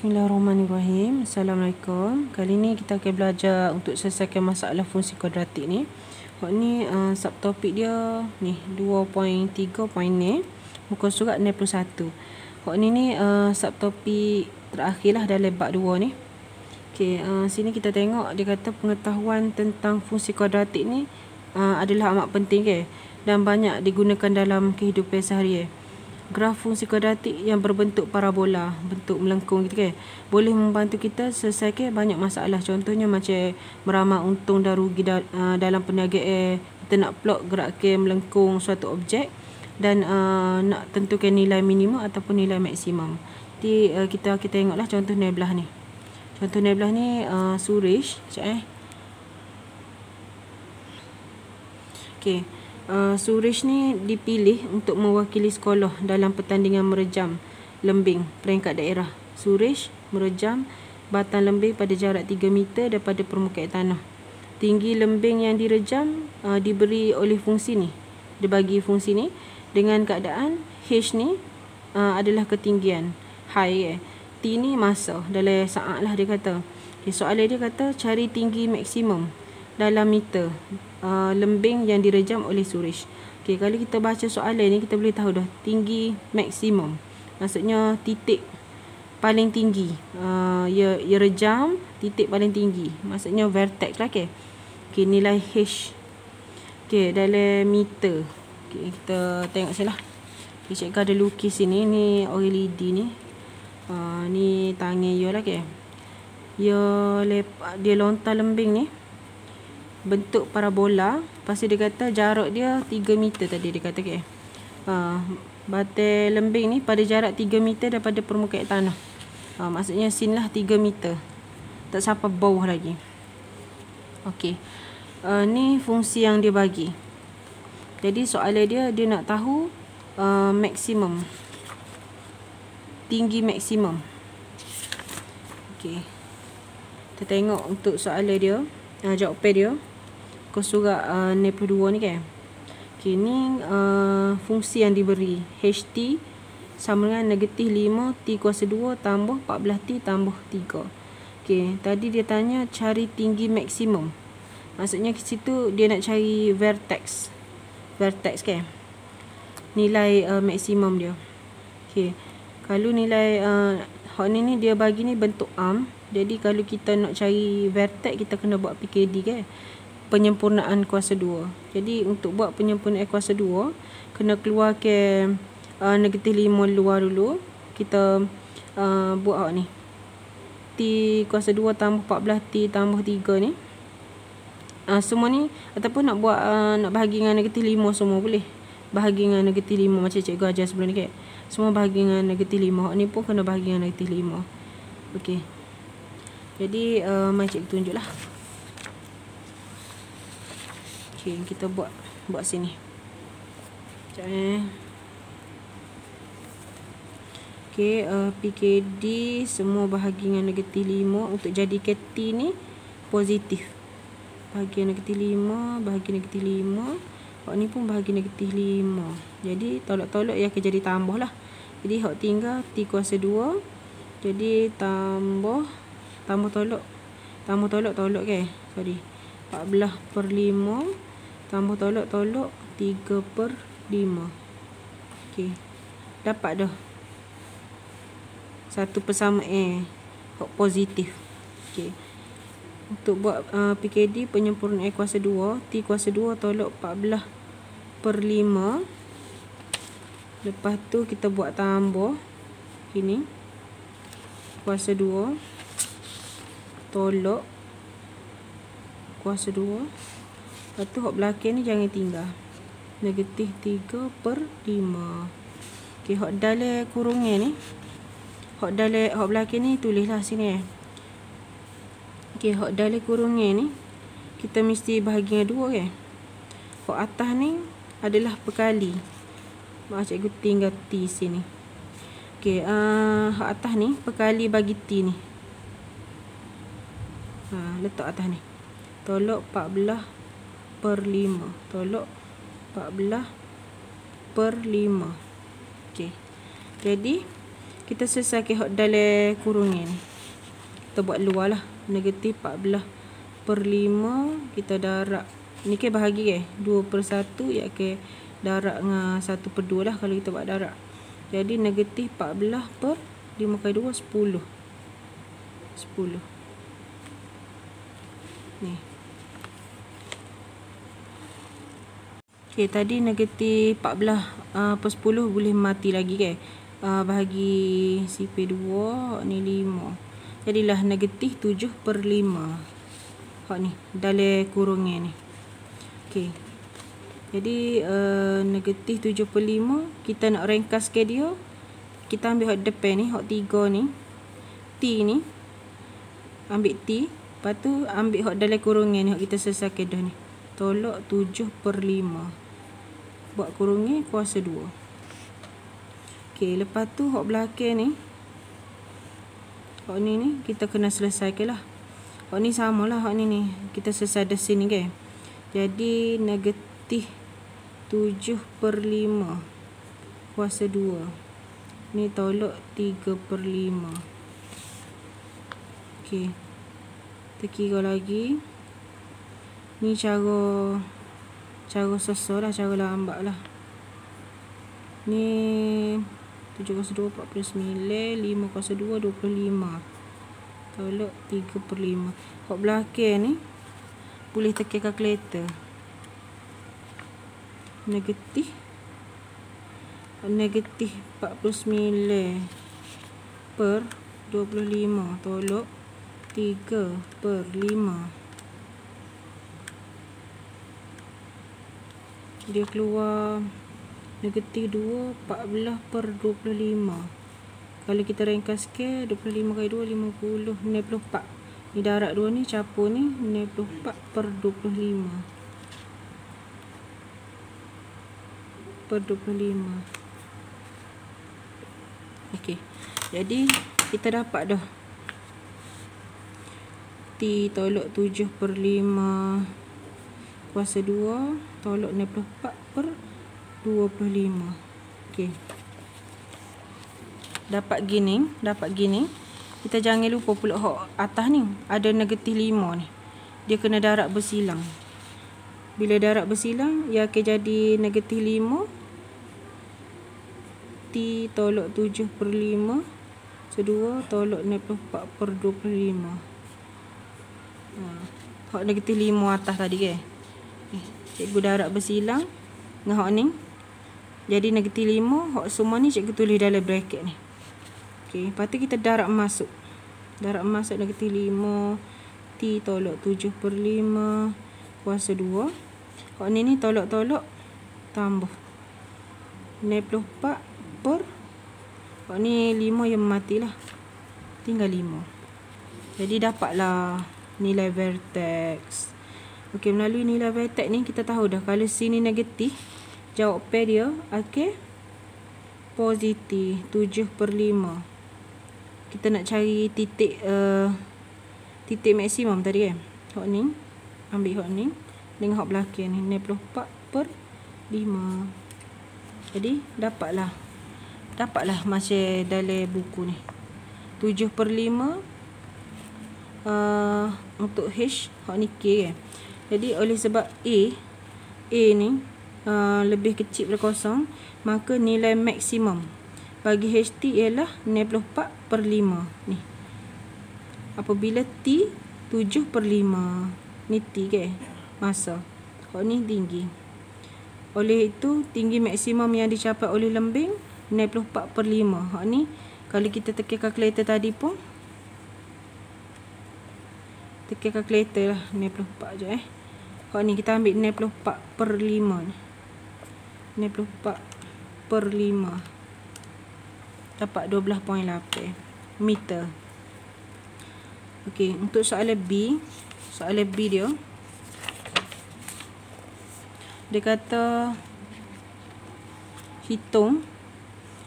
Bismillahirrahmanirrahim. Assalamualaikum. Kali ni kita akan belajar untuk selesaikan masalah fungsi kuadratik ni. Ni subtopik dia ni 2.3 poin ni. Muka surat 61. Ni subtopik terakhir lah dalam bab 2 ni. Sini kita tengok dia kata pengetahuan tentang fungsi kuadratik ni adalah amat penting dan banyak digunakan dalam kehidupan seharian. Graf fungsi kuadratik yang berbentuk parabola, bentuk melengkung gitu boleh membantu kita selesaikan banyak masalah. Contohnya macam meramal untung dan rugi dalam perniagaan. Kita nak plot gerakan melengkung suatu objek dan nak tentukan nilai minimum ataupun nilai maksimum. Jadi kita tengoklah contoh ni belah ni. Contoh ni belah ni Suresh. Suresh ni dipilih untuk mewakili sekolah dalam pertandingan merejam lembing peringkat daerah. Suresh merejam batang lembing pada jarak 3 meter daripada permukaan tanah. Tinggi lembing yang direjam diberi oleh fungsi ni. Dia bagi fungsi ni dengan keadaan H ni adalah ketinggian high T ni masa dalam saat lah dia kata. Soalan dia kata cari tinggi maksimum dalam meter lembing yang direjam oleh Suresh. Kalau kita baca soalan ni kita boleh tahu dah tinggi maksimum. Maksudnya titik paling tinggi. Ia rejam titik paling tinggi. Maksudnya vertex lah nilai H. Dalam meter. Kita tengok sini lah. Cikgu ada lukis sini. Ni orang lidi ni. Ni tangan ia lah dia lontar lembing ni bentuk parabola. Lepas tu dia kata jarak dia 3 meter tadi dia kata batang lembing ni pada jarak 3 meter daripada permukaan tanah. Maksudnya sin lah 3 meter. Tak sampai bawah lagi. Ni fungsi yang dia bagi. Jadi soalan dia nak tahu maksimum. Tinggi maksimum. Kita tengok untuk soalan dia. Jawapan dia ke surat 62 ni ni fungsi yang diberi HT sama dengan negatif 5 T kuasa 2 tambah 14T tambah 3. Tadi dia tanya cari tinggi maksimum. Maksudnya ke situ dia nak cari vertex. Nilai maksimum dia. Kalau nilai ni dia bagi ni bentuk arm. Jadi kalau kita nak cari vertex kita kena buat PKD penyempurnaan kuasa 2. Jadi untuk buat penyempurnaan kuasa 2 kena keluarkan negatif 5 luar dulu. Kita buat ni T kuasa 2 tambah 14T tambah 3 ni. Semua ni ataupun nak buat nak bahagi dengan negatif 5 semua boleh. Bahagi dengan negatif 5 macam cikgu ajar sebelum ni semua bahagi dengan negatif 5. Ni pun kena bahagi dengan negatif 5. Jadi mai cikgu tunjuklah. Kita buat sini. PKD semua bahagi dengan negatif 5 untuk jadikan T ni positif. Bahagi negatif 5, bahagi negatif 5. Ni pun bahagi negatif 5. Jadi tolak-tolak ia akan jadi tambah lah. Jadi tinggal T kuasa 2. Jadi tambah tolak. Sorry. 14/5 tambah tolak 3/5. Dapat dah. 1/A positif. Untuk buat PKD penyempurnaan kuasa 2, T kuasa 2 tolak 14/5. Lepas tu kita buat tambah ini kuasa 2 tolak kuasa 2. Lepas tu hak belakang ni jangan tinggal. Negatif 3/5. Hak dalam kurungan ni. Hak belakang ni tulislah sini hak dalam kurungan ni kita mesti bahagi dengan 2 Hak atas ni adalah perkali. Cikgu tinggal T sini. Hak atas ni perkali bagi T ni. Letak atas ni. Tolak 14/5. Tolak 14/5. Jadi kita selesai hok dalam kurungnya ni. Kita buat luar lah. Negatif 14/5 kita darab. Ni ke bahagi ke 2/1 ya ke darab dengan 1/2 lah kalau kita buat darab. Jadi negatif 14/5 kali 2 10. 10. Ni. Okey, tadi negatif 14/10 boleh mati lagi ke. Bahagi sifar 2 ni 5. Jadilah negatif 7/5. Hak ni dalam kurungnya ni. Okey. Jadi negatif 7/5 kita nak ringkas ke dia. Kita ambil hak depan ni, hak 3 ni. T ni. Ambil T, lepas tu ambil hak dalam kurungnya ni, hak kita selesaikan dah ni. Tolak 7/5. Buat kurungnya kuasa 2. Okey, lepas tu hak belakang ni. Hak ni kita kena selesaikan lah. Hak ni samalah hak ni. Kita selesai dah sini ke. Jadi negatif 7/5 kuasa 2. Ni tolak 3/5. Okey. Kita kira lagi. Ni cara susah lah, cara lambat lah. Ni 7 kuasa 2 49, 5 kuasa 2 25. Tolak 3/5. Hak belakang ni boleh tekan kalkulator. Negatif 49/25 tolak 3/5. Dia keluar negatif 2 14/25. Kalau kita ringkas ke 25 kali 2 50 64. Ni darab 2 ni capur ni 64/25. per 25. Okey. Jadi kita dapat dah T tolak 7/5 kuasa 2 tolak 64/25. Okey. Dapat gini. Kita jangan lupa pula hak atas ni ada negatif 5 ni. Dia kena darab bersilang. Bila darab bersilang, ia akan jadi negatif 5. T tolak 7/5. Kedua tolak 64/25. Hak negatif 5 atas tadi ke. Cikgu darab bersilang dengan hak ni. Jadi negatif 5. Hak semua ni cikgu tulis dalam bracket ni. Okey, lepas tu kita darab masuk. Darab masuk negatif 5. T tolak 7/5 kuasa 2. Hak ni tolak-tolak tambah 64 per. Hak ni 5 yang matilah. Tinggal 5. Jadi dapatlah nilai vertex. Okey, melalui nilai vertex ni kita tahu dah kalau sini negatif, jawapan dia akan positif 7/5. Kita nak cari titik maksimum tadi kan. Hak ni ambil hak ni dengan hak belakang ni 64/5. Jadi dapatlah macam dalam buku ni 7/5 untuk H, hak ni K kan. Jadi oleh sebab A ni lebih kecil daripada kosong, maka nilai maksimum bagi HT ialah 64/5 ni. Apabila T 7/5, ni T ke masa. Hak ni tinggi. Oleh itu tinggi maksimum yang dicapai oleh lembing 64/5. Hak ni kalau kita tekan kalkulator tadi pun tekan kalkulator lah 64 je Hak ni kita ambil 64/5 ni. 64/5 dapat 12.8 meter. Okey, untuk soalan B dia kata hitung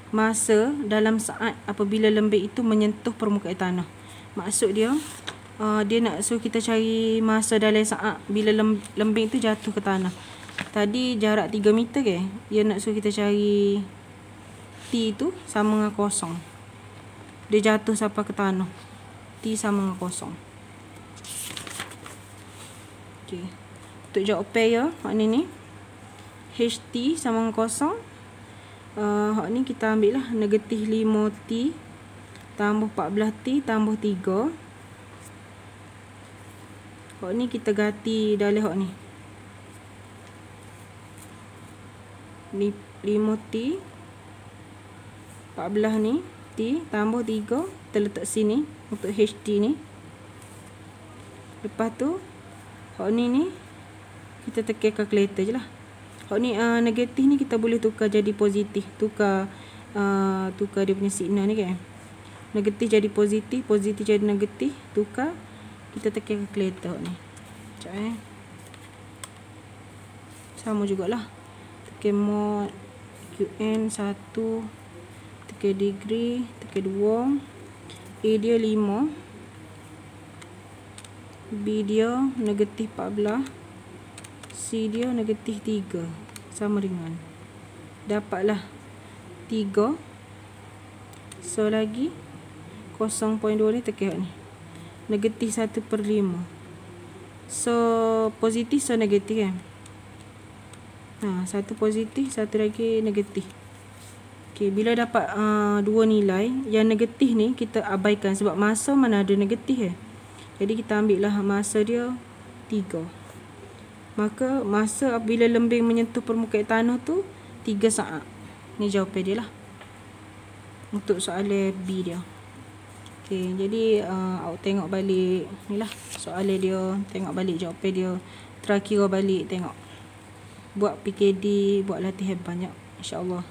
masa dalam saat apabila lembing itu menyentuh permukaan tanah. Maksud dia dia nak suruh kita cari masa dalam saat bila lembing itu jatuh ke tanah. Tadi jarak 3 meter ke? Dia nak suruh kita cari T tu sama dengan kosong. dia jatuh sampai ke tanah. T sama dengan kosong. Okey. Untuk jawapan ya, hak ni HT sama dengan kosong. Hak ni kita ambil lah negatif 5T tambah 14T tambah 3. Hak ni kita ganti dalam hak ni. 5T 14 ni T tambah 3 kita letak sini untuk HT ni. Lepas tu hak ni kita tekan kalkulator je lah. Hak ni negatif ni kita boleh tukar jadi positif. Tukar dia punya signal ni kan. Negatif jadi positif, positif jadi negatif, tukar. Kita tekan kalkulator ni. Sekejap sama jugalah. Tekan mod QN 1, tekan degree, tekan 2. A dia 5, B dia negatif 14, C dia negatif 3, sama dengan dapatlah 3. So lagi 0.2 ni tekan ni negatif 1/5. So positif, so negatif kan. Satu positif, satu lagi negatif. Okay, bila dapat dua nilai, yang negatif ni kita abaikan sebab masa mana ada negatif Jadi kita ambil lah masa dia 3. Maka masa apabila lembing menyentuh permukaan tanah tu 3 saat. Ni jawapan dia lah untuk soalan B dia. Okay, jadi awak tengok balik ni lah soalan dia, tengok balik jawapan dia, try kira balik, tengok buat PKD, buat latihan banyak, insya-Allah.